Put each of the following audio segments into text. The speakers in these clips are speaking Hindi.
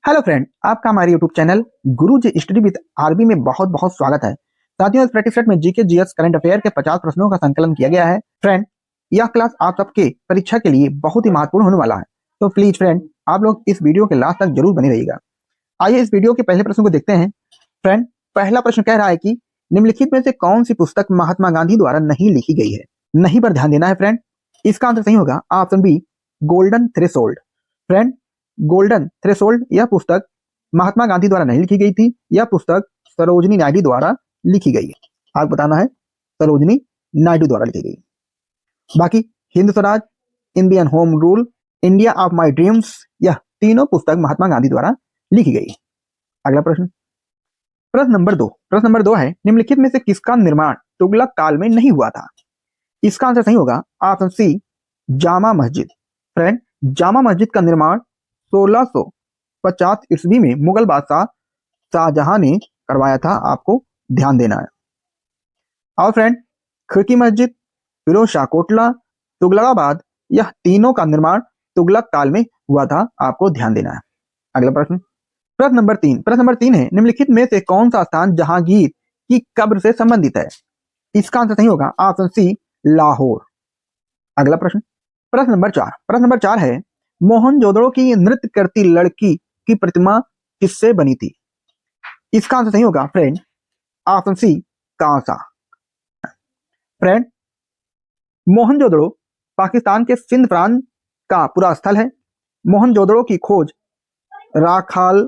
हेलो फ्रेंड, आपका हमारे YouTube channel Guruji study with RB में बहुत बहुत स्वागत है। साथियों, इस प्रैक्टिस सेट में जीके जीएस करंट अफेयर के 50 प्रश्नों का संकलन किया गया है। फ्रेंड, यह क्लास आप सबके परीक्षा के लिए बहुत ही महत्वपूर्ण होने वाला है, तो प्लीज फ्रेंड आप लोग इस वीडियो के लास्ट तक जरूर बने रहिएगा। आइए इस वीडियो के पहले प्रश्न को देखते हैं। फ्रेंड, पहला प्रश्न कह रहा है कि निम्नलिखित में से कौन सी पुस्तक महात्मा गांधी द्वारा नहीं लिखी गई है। नहीं पर ध्यान देना है फ्रेंड। इसका आंसर सही होगा option B, golden threshold. Friend, golden threshold यह पुस्तक महात्मा गांधी द्वारा नहीं लिखी गई थी। यह पुस्तक सरोजनी नायडू द्वारा लिखी गई है। आपको बताना है सरोजनी नायडू द्वारा लिखी गई। बाकी Hind Swaraj, Indian home rule, India of my dreams, यह तीनों पुस्तक महात्मा गांधी द्वारा लिखी गई। अगला प्रश्न, प्रश्न नंबर दो है, निम्नलिखित में से किसका निर्माण तुगलक काल में नहीं हुआ था। इसका आंसर सही होगा ऑप्शन सी, जामा मस्जिद। फ्रेंड, जामा मस्जिद का निर्माण 1650 ईस्वी में मुगल बादशाह शाहजहां ने करवाया था। आपको ध्यान देना है। और फ्रेंड, खिड़की मस्जिद, फिरोज शाह कोटला, तुगलकाबाद, यह तीनों का निर्माण तुगलक काल में हुआ था। आपको ध्यान देना है। अगला प्रश्न, प्रश्न नंबर तीन है, निम्नलिखित में से कौन सा स्थान जहांगीर की कब्र से संबंधित है। इसका आंसर सही होगा ऑप्शन सी, लाहौर। अगला प्रश्न, प्रश्न नंबर चार है, मोहनजोदड़ो की नृत्य करती लड़की की प्रतिमा किससे बनी थी। इसका आंसर सही होगा फ्रेंड ऑप्शन सी, कांसा। फ्रेंड, मोहनजोदड़ो पाकिस्तान के सिंध प्रांत का पूरा स्थल है। मोहनजोदड़ो की खोज राखाल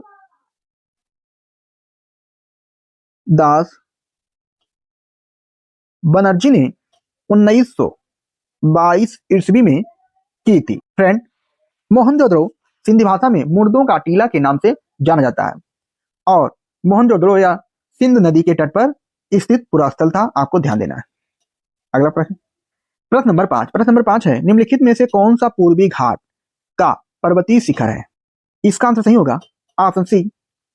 दास बनर्जी ने 1922 ईस्वी में की थी। फ्रेंड, मोहनजोदड़ो सिंधी भाषा में मुर्दों का टीला के नाम से जाना जाता है और मोहनजोदड़ो या सिंध नदी के तट पर स्थित पूरा स्थल था। आपको ध्यान देना है। अगला प्रश्न, प्रश्न नंबर पांच है, निम्नलिखित में से कौन सा पूर्वी घाट का पर्वतीय शिखर है। इसका आंसर सही होगा option C,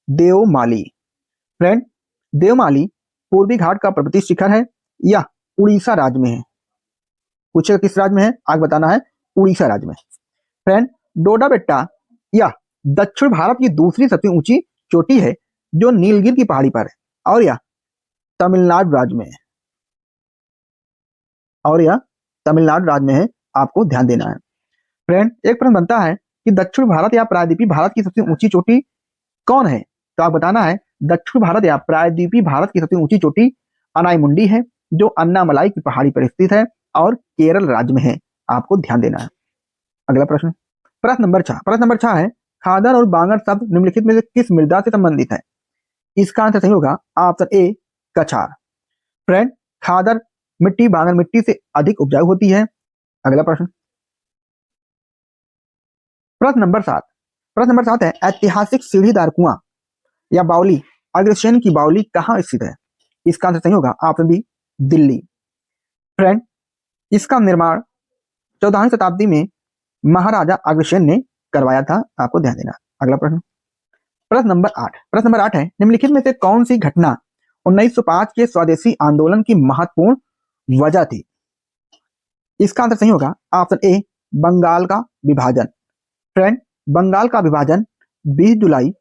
Devmali. Friend, Devmali पूर्वी घाट का पर्वतीय शिखर है। यह उड़ीसा राज्य में है। पूछेगा किस राज्य में है, आगे बताना है उड़ीसा राज्य में। फ्रेंड, डोडा बेट्टा यह दक्षिण भारत की दूसरी सबसे ऊंची चोटी है जो नीलगिरी की पहाड़ी पर है और यह तमिलनाडु राज्य में है। आपको ध्यान देना है। फ्रेंड, एक प्रश्न बनता है कि दक्षिण भारत या प्रायद्वीपीय भारत की सबसे ऊंची चोटी कौन है। तो आप बताना है दक्षिण भारत या प्रायद्वीपीय भारत की सबसे ऊंची चोटी अनाईमुंडी है जो अन्नामलाई की पहाड़ी पर स्थित है और केरल राज्य में है। आपको ध्यान देना है। अगला प्रश्न, प्रश्न नंबर छह है, खादर और बांगर शब्द निम्नलिखित में से किस मृदा से संबंधित है। इसका आंसर सही होगा ऑप्शन ए, कछार। फ्रेंड, खादर मिट्टी बांगर मिट्टी से अधिक उपजाऊ होती है। अगला प्रश्न, प्रश्न नंबर सात है, ऐतिहासिक सीढ़ीदार कुआं या बावली अग्रसेन की बावली कहाँ स्थित है। इसका आंसर सही होगा ऑप्शन बी, दिल्ली। फ्रेंड, इसका निर्माण 14वीं शताब्दी में महाराजा अग्रसेन ने करवाया था। आपको ध्यान देना। अगला प्रश्न, प्रश्न नंबर आठ है, निम्नलिखित में से कौन सी घटना 1905 के स्वदेशी आंदोलन की महत्वपूर्ण वजह थी। इसका आंसर सही होगा ऑप्शन ए, बंगाल का विभाजन। फ्रेंड, बंगाल का विभाजन 20 जुलाई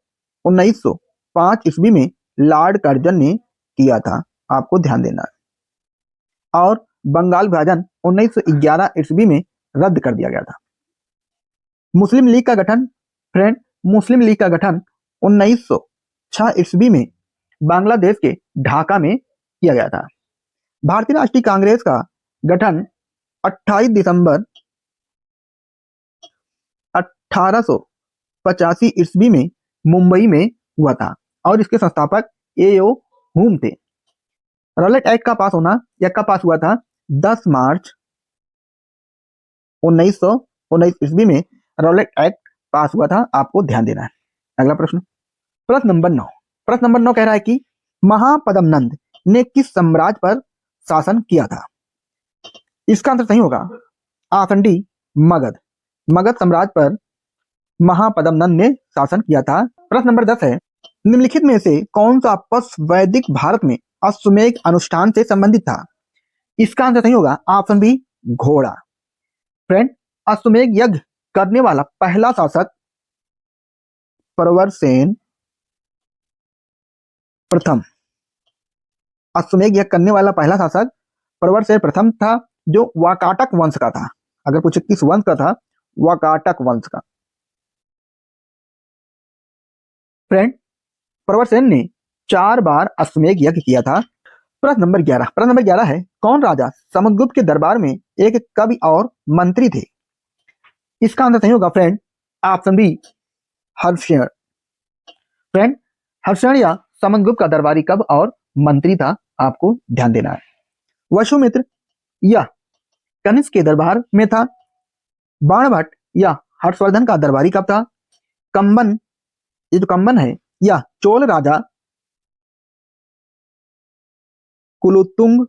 1905 ईस्वी में लॉर्ड कर्जन ने किया था। आपको ध्यान देना है। और बंगाल विभाजन 1911 ईस्वी में रद्द कर दिया गया था। मुस्लिम लीग का गठन, फ्रेंड, मुस्लिम लीग का गठन 1906 ईस्वी में बांग्लादेश के ढाका में किया गया था। भारतीय राष्ट्रीय कांग्रेस का गठन 28 दिसंबर 1885 ईस्वी में मुंबई में हुआ था और इसके संस्थापक ए.ओ. हुम थे। रॉलेट एक्ट का पास होना या कब पास हुआ था, 10 मार्च 1919 ईस्वी में रॉलेट एक्ट पास हुआ था। आपको ध्यान देना है। अगला प्रश्न, प्रश्न नंबर 9 कह रहा है कि महापद्मनंद ने किस साम्राज्य पर शासन किया था। इसका आंसर सही होगा ऑप्शन डी, मगध। मगध साम्राज्य पर महापद्मनंद ने शासन किया था। प्रश्न नंबर 10 है, निम्नलिखित में से कौन सा पशु वैदिक भारत में अश्वमेध अनुष्ठान से संबंधित था। इसका आंसर सही होगा ऑप्शन बी, घोड़ा। फ्रेंड, अश्वमेध यज्ञ करने वाला पहला शासक प्रवरसेन प्रथम। अश्वमेध यज्ञ करने वाला पहला शासक प्रवरसेन प्रथम था, जो वाकाटक वंश का था। अगर पूछे किस वंश का था, वाकाटक वंश का। फ्रेंड, प्रवरसेन ने 4 बार अश्वमेध यज्ञ किया था। प्रश्न नंबर 11 है, कौन राजा समुद्रगुप्त के दरबार में एक कवि और मंत्री थे? इसका आंसर सही होगा फ्रेंड, ऑप्शन बी, हर्षण। फ्रेंड, हर्षण या समुद्रगुप्त का दरबारी कवि और मंत्री था, आपको ध्यान देना है। वसुमित्र या कनिष्क के दरबार में था। बाणभट्ट या हर्षवर्धन का दरबारी कब था? कंबन, ये जो कंबन है, या चोल राजा कुलोत्तुंग,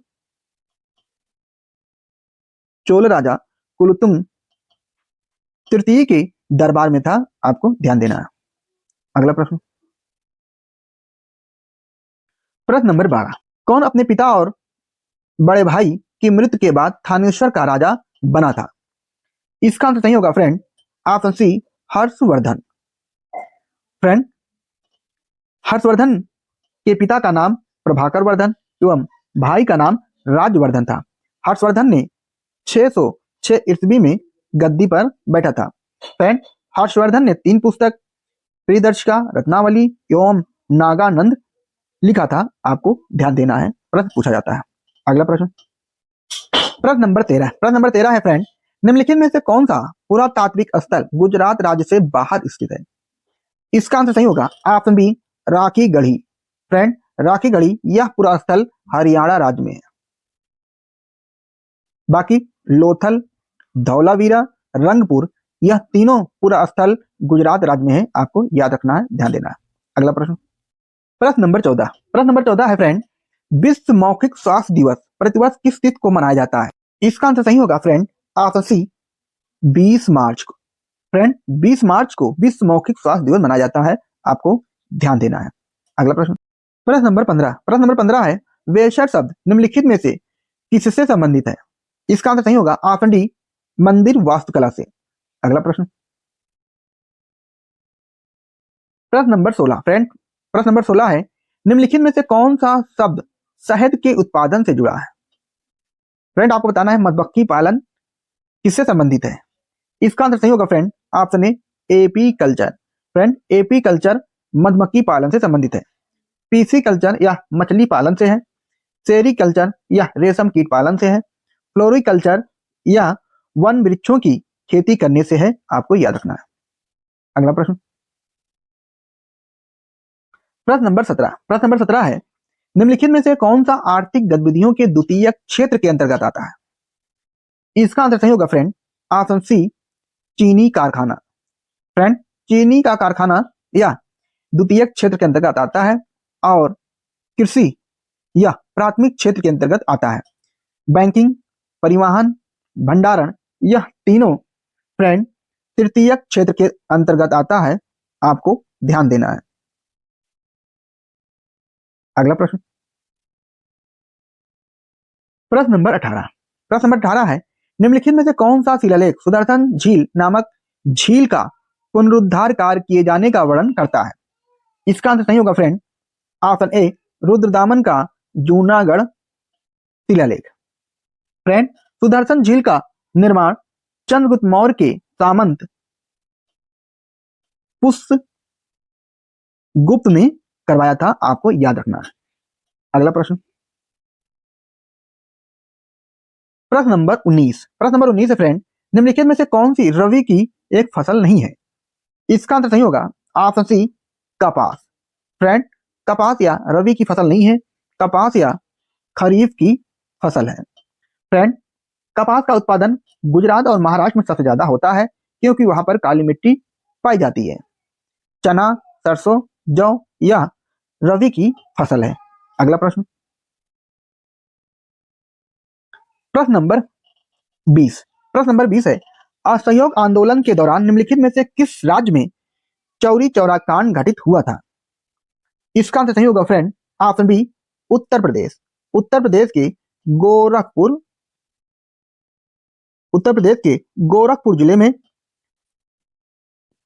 चोल राजा कुलोत्तुंग तृतीय के दरबार में था, आपको ध्यान देना है। अगला प्रश्न, प्रश्न नंबर 12, कौन अपने पिता और बड़े भाई की मृत्यु के बाद थानेश्वर का राजा बना था? इसका आंसर सही होगा friend, option C, Harshvardhan. Friend, Harshvardhan के पिता का नाम प्रभाकर वर्धन एवं भाई का नाम राजवर्धन था। हर्षवर्धन ने 606 ईस्वी में गद्दी पर बैठा था। फ्रेंड, हर्षवर्धन ने 3 पुस्तक, प्रियदर्शिका, रत्नावली एवं नागानंद लिखा था, आपको ध्यान देना है, प्रश्न पूछा जाता है। अगला प्रश्न, प्रश्न नंबर 13 है फ्रेंड, निम्नलिखित में से कौन सा पुरातात्विक स्थल गुजरात राज्य से बाहर स्थित है? इसका आंसर सही होगा, option B, Rakhi Garhi. Friend, Rakhi Garhi यह पूरा स्थल हरियाणा राज्य में है। बाकी लोथल, धौलावीरा, रंगपुर, यह तीनों पूरा स्थल गुजरात राज्य में है, आपको याद रखना है, ध्यान देना है। अगला प्रश्न, प्रश्न नंबर 14 है फ्रेंड, विश्व मौखिक स्वास्थ्य दिवस प्रतिवर्ष किस तिथि को मनाया जाता है? इसका आंसर सही होगा फ्रेंड, ऑप्शन सी, 20 मार्च को। फ्रेंड, 20 मार्च को विश्व मौखिक स्वास्थ्य दिवस मनाया जाता है, आपको ध्यान देना है। अगला प्रश्न, प्रश्न नंबर 15 है, वेशर शब्द निम्नलिखित में से किससे संबंधित है? इसका आंसर सही होगा, ऑप्शन डी, मंदिर वास्तुकला से। अगला प्रश्न, प्रश्न नंबर 16 फ्रेंड, प्रश्न नंबर 16 है, निम्नलिखित में से कौन सा शब्द शहद के उत्पादन से जुड़ा है? फ्रेंड, आपको बताना है मधुमक्खी पालन किससे संबंधित है? इसका आंसर सही होगा फ्रेंड, ऑप्शन ए, AP culture. Friend, AP culture मधुमक्खी पालन से संबंधित है। पीसी कल्चर या मछली पालन से है। सेरी कल्चर या रेशम कीट पालन से है। फ्लोरिकल्चर या वन वृक्षों की खेती करने से है, आपको याद रखना है। अगला प्रश्न, प्रश्न नंबर 17 है, निम्नलिखित में से कौन सा आर्थिक गतिविधियों के द्वितीय क्षेत्र के अंतर्गत आता है? इसका आंसर सही होगा फ्रेंड, ऑप्शन सी, चीनी कारखाना। फ्रेंड, चीनी का कारखाना या द्वितीय क्षेत्र के अंतर्गत आता है, और कृषि या प्राथमिक क्षेत्र के अंतर्गत आता है। बैंकिंग, परिवहन, भंडारण, यह तीनों फ्रेंड तृतीय क्षेत्र के अंतर्गत आता है, आपको ध्यान देना है। अगला प्रश्न, प्रश्न नंबर 18 है, निम्नलिखित में से कौन सा शिलालेख सुदर्शन झील नामक झील का पुनरुद्धार कार्य किए जाने का वर्णन करता है? इसका आंसर सही होगा फ्रेंड, ऑप्शन ए, रुद्रदामन का जूनागढ़ शिलालेख। फ्रेंड, सुदर्शन झील का निर्माण चंद्रगुप्त मौर्य के सामंत पुष्यगुप्त ने करवाया था, आपको याद रखना है। अगला प्रश्न, प्रश्न नंबर 19 है फ्रेंड, निम्नलिखित में से कौन सी रबी की एक फसल नहीं है? इसका आंसर सही होगा, ऑप्शन सी, कपास। फ्रेंड, कपास या रबी की फसल नहीं है, कपास या खरीफ की फसल है। फ्रेंड, कपास का उत्पादन गुजरात और महाराष्ट्र में सबसे ज्यादा होता है, क्योंकि वहां पर काली मिट्टी पाई जाती है। चना, सरसों, जौ या रबी की फसल है। अगला प्रश्न, प्रश्न नंबर 20 है, असहयोग आंदोलन के दौरान निम्नलिखित में से किस राज्य में चौरी चौरा कांड घटित हुआ था? इसका आंसर सही होगा friend, option B, Uttar Pradesh. Uttar Pradesh के गोरखपुर जिले में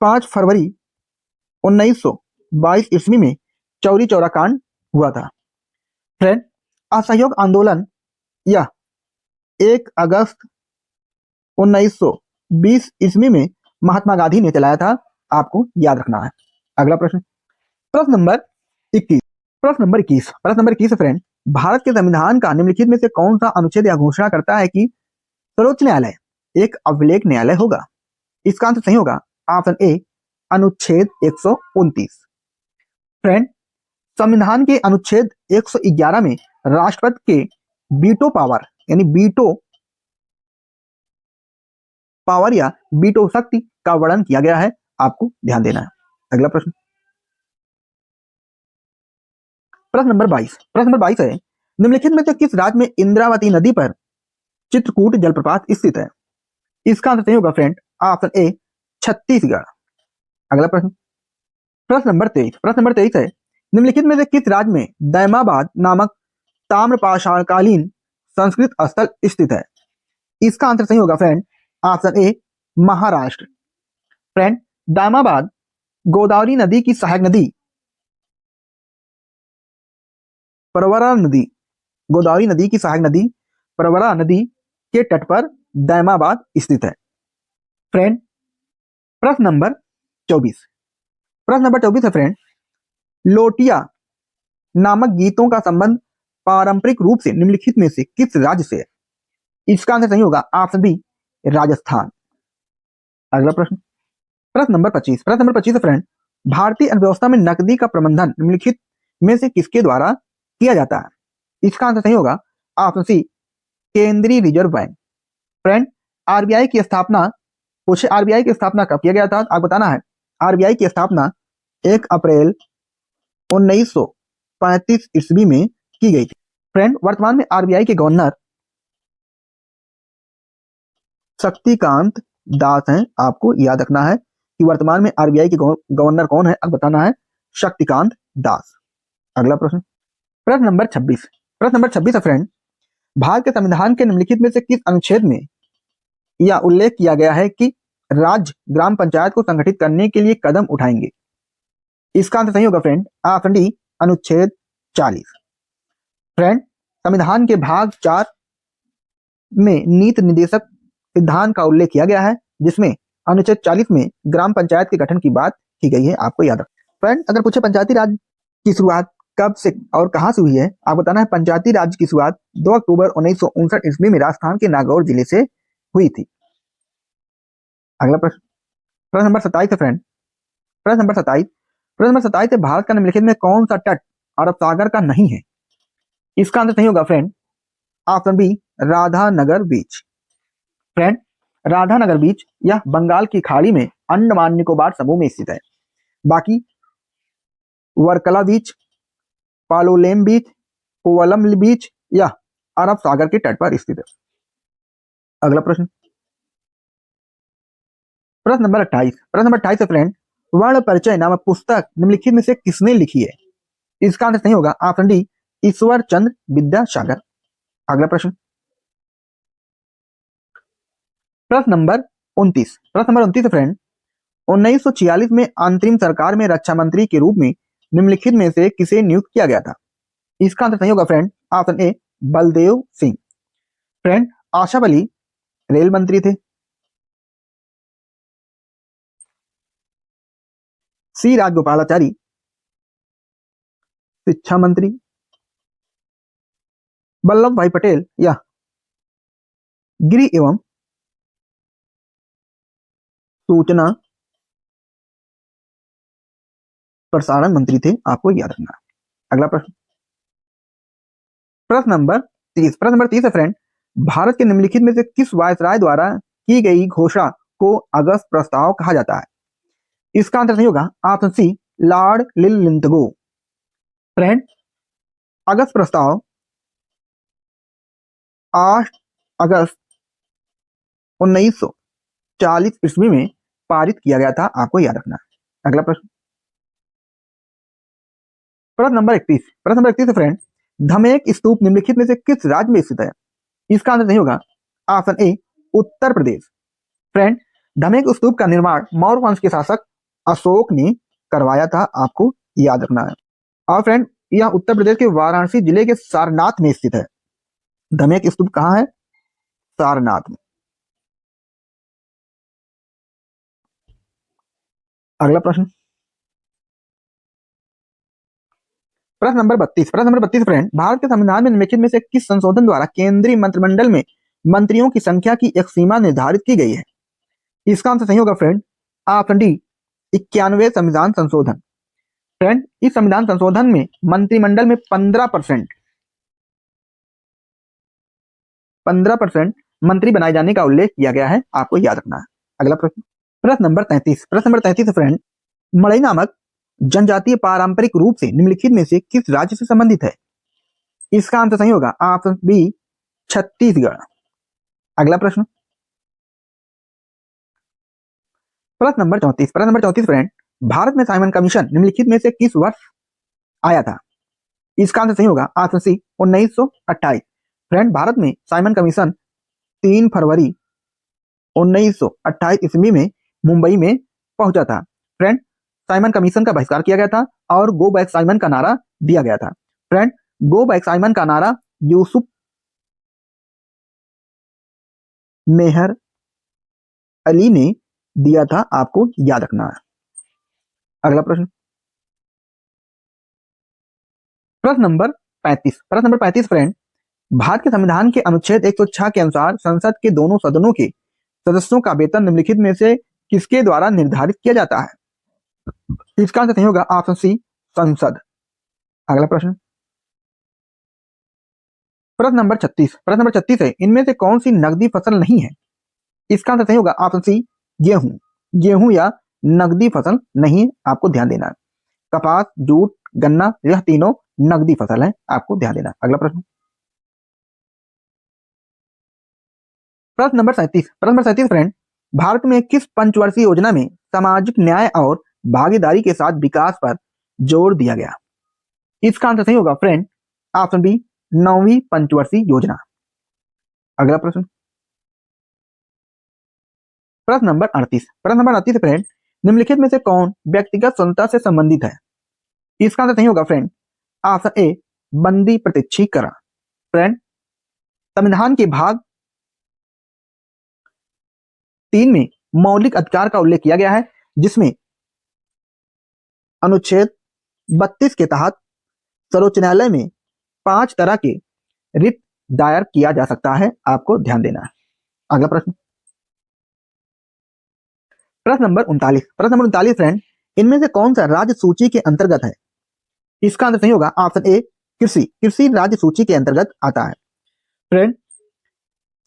5 फरवरी 1922 ईस्वी में चौरी चौरा कांड हुआ था। फ्रेंड, असहयोग आंदोलन यह 1 अगस्त 1920 ईस्वी में महात्मा गांधी ने चलाया था, आपको याद रखना है। अगला प्रश्न, प्रश्न नंबर 21। प्रश्न नंबर 21 फ्रेंड, भारत के संविधान का निम्नलिखित में से कौन सा अनुच्छेद यह घोषणा करता है कि सर्वोच्च न्यायालय एक अभिलेख न्यायालय होगा? इसका आंसर सही होगा ऑप्शन ए, अनुच्छेद 129। फ्रेंड, संविधान के अनुच्छेद 111 में राष्ट्रपति के वीटो पावर यानी वीटो पावर या वीटो शक्ति का वर्णन किया गया है, आपको ध्यान देना है। अगला प्रश्न, प्रश्न नंबर 22 है, निम्नलिखित में से किस राज्य में इंद्रावती नदी पर चित्रकूट जलप्रपात स्थित है? इसका आंसर सही होगा फ्रेंड ऑप्शन ए, छत्तीसगढ़। अगला प्रश्न, प्रश्न नंबर 23 है, निम्नलिखित में से किस राज्य में दैमाबाद नामक ताम्रपाषाणकालीन संस्कृत स्थल स्थित है? इसका आंसर सही होगा friend option A, Maharashtra. Friend, दामाबाद गोदावरी नदी की सहायक नदी प्रवरा नदी गोदावरी नदी की सहायक नदी प्रवरा नदी के तट पर दामाबाद स्थित है। फ्रेंड, प्रश्न नंबर 24 है फ्रेंड, लोटिया नामक गीतों का संबंध पारंपरिक रूप से निम्नलिखित में से किस राज्य से है? इसका आंसर सही होगा ऑप्शन बी, राजस्थान। अगला प्रश्न, प्रश्न नंबर 25 है फ्रेंड, भारतीय अर्थव्यवस्था में नकदी का प्रबंधन निम्नलिखित में से किसके द्वारा किया जाता है? इसका आंसर सही होगा ऑप्शन सी, केंद्रीय रिजर्व बैंक। फ्रेंड, आरबीआई की स्थापना कब किया गया था? आपको बताना है। आरबीआई की स्थापना 1 अप्रैल 1935 ईस्वी में की गई थी। फ्रेंड, वर्तमान में आरबीआई के गवर्नर शक्तिकांत दास हैं, आपको याद रखना है कि वर्तमान में आरबीआई के गवर्नर कौन है, अब बताना है, शक्तिकांत दास। अगला प्रश्न, प्रश्न नंबर 26 है फ्रेंड, भारत के संविधान के निम्नलिखित में से किस अनुच्छेद में यह उल्लेख किया गया है कि राज्य ग्राम पंचायत को संगठित करने के लिए कदम उठाएंगे? इसका आंसर सही होगा फ्रेंड ऑप्शन डी, अनुच्छेद 40। फ्रेंड, संविधान के भाग 4 में नीति निर्देशक सिद्धांत का उल्लेख किया गया है, जिसमें अनुच्छेद 40 में ग्राम पंचायत के गठन की बात की गई है, आपको याद रखना। फ्रेंड, अगर पूछे पंचायती राज की शुरुआत कब से और कहां से हुई है, आप बताना है। पंचायती राज की शुरुआत 2 अक्टूबर 1959 ईस्वी में राजस्थान के नागौर जिले से हुई थी। अगला प्रश्न, प्रश्न नंबर 27 है फ्रेंड, प्रश्न नंबर 27 है, भारत का निम्नलिखित में कौन सा तट अरब सागर का नहीं है? इसका आंसर सही होगा फ्रेंड ऑप्शन बी, राधानगर बीच। फ्रेंड, राधानगर बीच यह बंगाल की खाड़ी में अंडमान निकोबार समूह में स्थित है। बाकी वर्कला बीच, पालोलेम बीच, कोवलम बीच यह अरब सागर के तट पर स्थित है। अगला प्रश्न, प्रश्न नंबर 28 है फ्रेंड, वर्ण परिचय नामक पुस्तक निम्नलिखित में से किसने लिखी है? इसका आंसर सही होगा ऑप्शन डी, ईश्वर चंद्र विद्यासागर। अगला प्रश्न, प्रश्न नंबर 29 है फ्रेंड, 1946 में अंतरिम सरकार में रक्षा मंत्री के रूप में निम्नलिखित में से किसे नियुक्त किया गया था? इसका आंसर सही होगा फ्रेंड ऑप्शन ए, बलदेव सिंह। फ्रेंड, आशा बली रेल मंत्री थे, सी राजगोपालाचारी शिक्षा मंत्री, वल्लभ भाई पटेल या गृह एवं सूचना प्रसारण मंत्री थे, आपको याद रखना। अगला प्रश्न, प्रश्न नंबर 30 है फ्रेंड, भारत के निम्नलिखित में से किस वायसराय द्वारा की गई घोषणा को अगस्त प्रस्ताव कहा जाता है? इसका आंसर सही होगा ऑप्शन सी, लॉर्ड लिलिंथगो। फ्रेंड, अगस्त प्रस्ताव 8 अगस्त 1940 ईस्वी में पारित किया गया था, आपको याद रखना। अगला प्रश्न, प्रश्न नंबर 31 है फ्रेंड, धमेक स्तूप निम्नलिखित में से किस राज्य में स्थित है? इसका आंसर सही होगा option A, Uttar Pradesh. Friend, Dhamek Stupa का निर्माण मौर्य वंश के शासक अशोक ने करवाया था, आपको याद रखना है। और फ्रेंड, यह उत्तर प्रदेश के वाराणसी जिले के सारनाथ में स्थित है। धमेक स्तूप कहाँ है? सारनाथ में। अगला प्रश्न, प्रश्न नंबर 32 फ्रेंड, भारत के संविधान में निम्नलिखित में से किस संशोधन द्वारा केंद्रीय मंत्रिमंडल में मंत्रियों की संख्या की एक सीमा निर्धारित की गई है? इसका आंसर सही होगा फ्रेंड, ऑप्शन डी, 91वें संविधान संशोधन। फ्रेंड, इस संविधान संशोधन में मंत्रिमंडल में 15% मंत्री बनाए जाने का उल्लेख किया गया है, आपको याद रखना है। अगला प्रश्न, प्रश्न नंबर 33 फ्रेंड, मड़ई नामक जनजातीय पारंपरिक रूप से निम्नलिखित में से किस राज्य से संबंधित है? इसका आंसर सही होगा, ऑप्शन बी, छत्तीसगढ़। अगला प्रश्न, प्रश्न नंबर 34 फ्रेंड, भारत में साइमन कमीशन निम्नलिखित में से किस वर्ष आया था? इसका आंसर सही होगा, ऑप्शन सी, 1928। फ्रेंड, भारत में साइमन कमीशन 3 फरवरी 1928 ईस्वी में मुंबई में पहुंचा था। फ्रेंड, साइमन कमीशन का बहिष्कार किया गया था और गो बैक साइमन का नारा दिया गया था। फ्रेंड, गो बैक साइमन का नारा यूसुफ मेहर अली ने दिया था, आपको याद रखना है। अगला प्रश्न, प्रश्न नंबर 35 फ्रेंड, भारत के संविधान के अनुच्छेद 106 के अनुसार संसद के दोनों सदनों के सदस्यों का वेतन निम्नलिखित में से किसके द्वारा निर्धारित किया जाता है? इसका आंसर सही होगा, ऑप्शन सी, संसद। अगला प्रश्न, प्रश्न नंबर 36 है, इनमें से कौन सी नकदी फसल नहीं है? इसका आंसर सही होगा, ऑप्शन सी, गेहूं। गेहूं या नकदी फसल नहीं, आपको ध्यान देना है। कपास, जूट, गन्ना, यह तीनों नकदी फसल है, आपको ध्यान देना है। अगला प्रश्न, प्रश्न नंबर 37 फ्रेंड, भारत में किस पंचवर्षीय योजना में सामाजिक न्याय और भागीदारी के साथ विकास पर जोर दिया गया? इसका आंसर सही होगा फ्रेंड, ऑप्शन बी, 9वीं पंचवर्षीय योजना। अगला प्रश्न, प्रश्न नंबर 38 फ्रेंड, निम्नलिखित में से कौन व्यक्तिगत स्वतंत्रता से संबंधित है? इसका आंसर सही होगा फ्रेंड, ऑप्शन ए, बंदी प्रत्यक्षीकरण। फ्रेंड, संविधान के भाग 3 में मौलिक अधिकार का उल्लेख किया गया है, जिसमें अनुच्छेद 32 के तहत सर्वोच्च न्यायालय में 5 तरह के रिट दायर किया जा सकता है, आपको ध्यान देना है। अगला प्रश्न, प्रश्न नंबर 39 फ्रेंड, इनमें से कौन सा राज्य सूची के अंतर्गत है? इसका आंसर सही होगा, ऑप्शन ए, कृषि राज्य सूची के अंतर्गत आता है। फ्रेंड,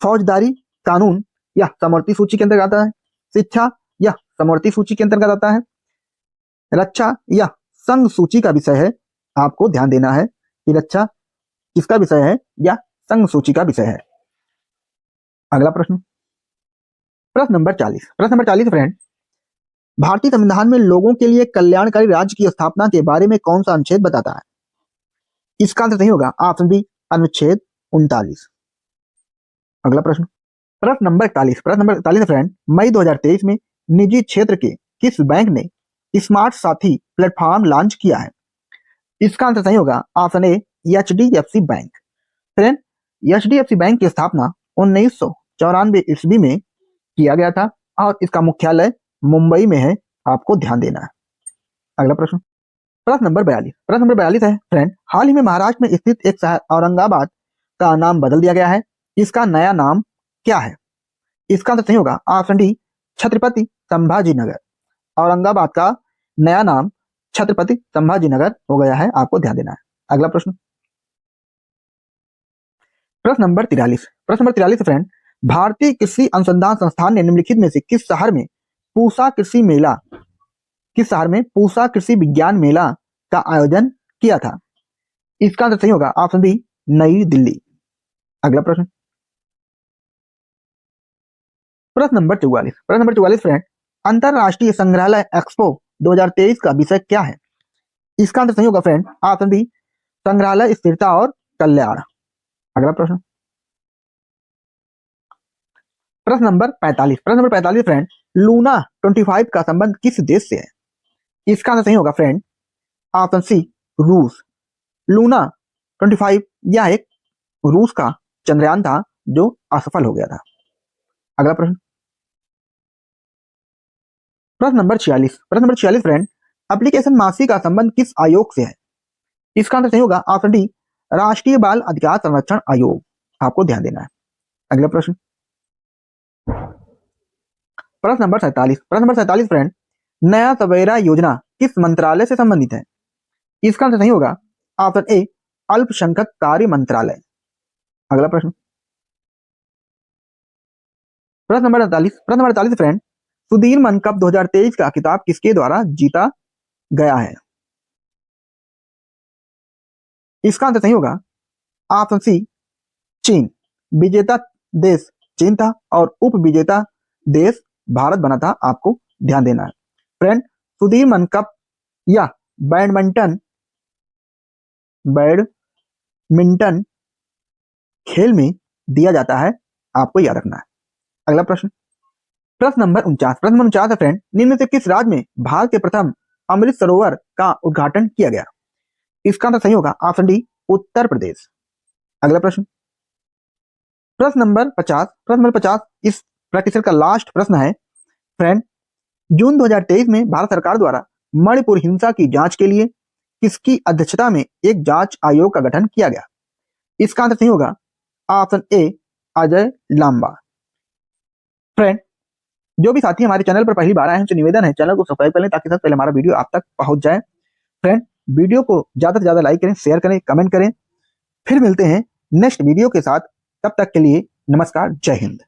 फौजदारी कानून या समवर्ती सूची के अंतर्गत आता है। शिक्षा या समवर्ती सूची के अंतर्गत आता है। रक्षा या संघ सूची का विषय है, आपको ध्यान देना है कि रक्षा किसका विषय है या संघ सूची का विषय है। अगला प्रश्न, प्रश्न नंबर 40 फ्रेंड, भारतीय संविधान में लोगों के लिए कल्याणकारी राज्य की स्थापना के बारे में कौन सा अनुच्छेद बताता है? इसका आंसर सही होगा, ऑप्शन बी, अनुच्छेद 39। अगला प्रश्न, प्रश्न नंबर 41 फ्रेंड, मई 2023 में निजी क्षेत्र के किस बैंक ने स्मार्ट साथी प्लेटफॉर्म लॉन्च किया है? इसका आंसर सही होगा, ऑप्शन ए, HDFC bank. Friend, HDFC bank की स्थापना 1994 ईस्वी में किया गया था और इसका मुख्यालय मुंबई में है, आपको ध्यान देना है। अगला प्रश्न, प्रश्न नंबर 42 है फ्रेंड, हाल ही में महाराष्ट्र में स्थित एक शहर औरंगाबाद का नाम बदल दिया गया है, इसका नया नाम क्या है? इसका आंसर सही होगा, ऑप्शन डी, छत्रपति संभाजी नगर। औरंगाबाद का नया नाम छत्रपति संभाजी नगर हो गया है, आपको ध्यान देना है। अगला प्रश्न, प्रश्न नंबर 43 फ्रेंड, भारतीय कृषि अनुसंधान संस्थान ने निम्नलिखित में से किस शहर में पूसा कृषि विज्ञान मेला का आयोजन किया था? इसका आंसर सही होगा, ऑप्शन बी, नई दिल्ली। अगला प्रश्न, प्रश्न नंबर 44 फ्रेंड, अंतरराष्ट्रीय संग्रहालय एक्सपो 2023 का विषय क्या है? इसका आंसर सही होगा फ्रेंड, ऑप्शन बी, संग्रहालय स्थिरता और कल्याण। अगला प्रश्न, प्रश्न नंबर 45 फ्रेंड, लूना 25 का संबंध किस देश से है? इसका आंसर सही होगा फ्रेंड ऑप्शन सी रूस। लूना 25 यह एक रूस का चंद्रयान था जो असफल हो गया था। अगला प्रश्न, प्रश्न नंबर 46 फ्रेंड, एप्लीकेशन मासी का संबंध किस आयोग से है? इसका आंसर सही होगा ऑप्शन डी राष्ट्रीय बाल अधिकार संरक्षण आयोग। आपको ध्यान देना है। अगला प्रश्न, प्रश्न नंबर 47 फ्रेंड, नया सवेरा योजना किस मंत्रालय से संबंधित है? इसका आंसर सही होगा ऑप्शन ए अल्पसंख्यक कार्य मंत्रालय। अगला प्रश्न, प्रश्न नंबर 48 फ्रेंड, सुधीर मन कप 2023 का खिताब किसके द्वारा जीता गया है? इसका आंसर सही होगा ऑप्शन सी चीन। विजेता देश चीन था और उप विजेता देश भारत बना था। आपको ध्यान देना है फ्रेंड। सुधीर मन कप या बैडमिंटन खेल में दिया जाता है, आपको याद रखना है। अगला प्रश्न, प्रश्न नंबर 49 है फ्रेंड, निम्न से किस राज्य में भारत के प्रथम अमृत सरोवर का उद्घाटन किया गया? इसका आंसर सही होगा ऑप्शन डी उत्तर प्रदेश। अगला प्रश्न, प्रश्न नंबर 50 इस प्रैक्टिस का लास्ट प्रश्न है फ्रेंड, जून 2023 में भारत सरकार द्वारा मणिपुर हिंसा की जांच के लिए किसकी अध्यक्षता में एक जांच आयोग का गठन किया गया? इसका आंसर सही होगा option A Ajay Lamba. Friend, जो भी साथी हमारे चैनल पर पहली बार आए हैं उनसे निवेदन है चैनल को सब्सक्राइब कर लें ताकि सबसे पहले हमारा वीडियो आप तक पहुंच जाए। फ्रेंड, वीडियो को ज्यादा से ज्यादा लाइक करें, शेयर करें, कमेंट करें। फिर मिलते हैं नेक्स्ट वीडियो के साथ। तब तक के लिए नमस्कार, जय हिंद।